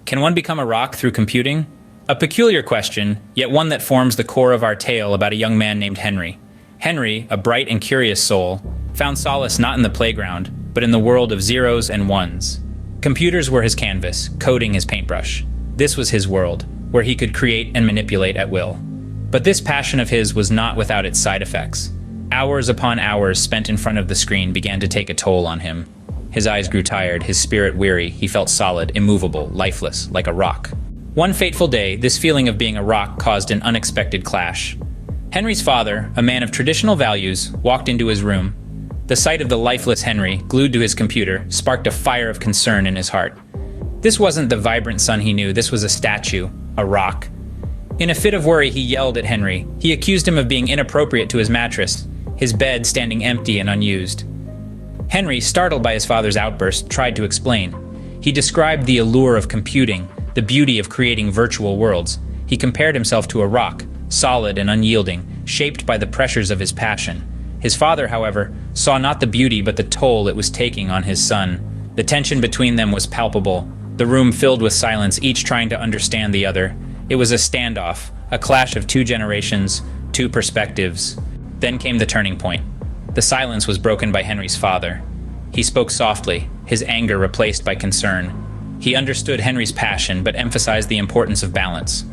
Can one become a rock through computing? A peculiar question, yet one that forms the core of our tale about a young man named Henry. Henry, a bright and curious soul, found solace not in the playground, but in the world of zeros and ones. Computers were his canvas, coding his paintbrush. This was his world, where he could create and manipulate at will. But this passion of his was not without its side effects. Hours upon hours spent in front of the screen began to take a toll on him. His eyes grew tired, his spirit weary, he felt solid, immovable, lifeless, like a rock. One fateful day, this feeling of being a rock caused an unexpected clash. Henry's father, a man of traditional values, walked into his room. The sight of the lifeless Henry, glued to his computer, sparked a fire of concern in his heart. This wasn't the vibrant son he knew, this was a statue, a rock. In a fit of worry, he yelled at Henry. He accused him of being inappropriate to his mattress, his bed standing empty and unused. Henry, startled by his father's outburst, tried to explain. He described the allure of computing, the beauty of creating virtual worlds. He compared himself to a rock, solid and unyielding, shaped by the pressures of his passion. His father, however, saw not the beauty but the toll it was taking on his son. The tension between them was palpable, the room filled with silence, each trying to understand the other. It was a standoff, a clash of two generations, two perspectives. Then came the turning point. The silence was broken by Henry's father. He spoke softly, his anger replaced by concern. He understood Henry's passion, but emphasized the importance of balance.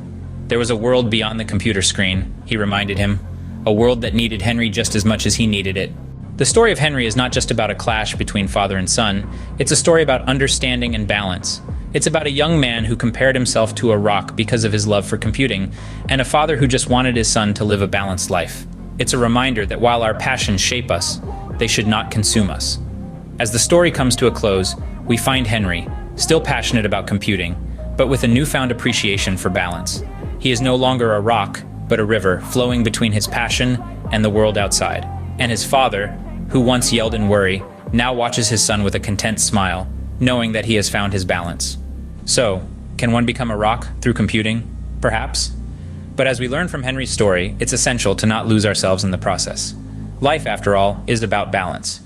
There was a world beyond the computer screen, he reminded him, a world that needed Henry just as much as he needed it. The story of Henry is not just about a clash between father and son, it's a story about understanding and balance. It's about a young man who compared himself to a rock because of his love for computing, and a father who just wanted his son to live a balanced life. It's a reminder that while our passions shape us, they should not consume us. As the story comes to a close, we find Henry, still passionate about computing, but with a newfound appreciation for balance. He is no longer a rock, but a river flowing between his passion and the world outside. And his father, who once yelled in worry, now watches his son with a content smile, knowing that he has found his balance. So, can one become a rock through computing? Perhaps. But as we learn from Henry's story, it's essential to not lose ourselves in the process. Life, after all, is about balance.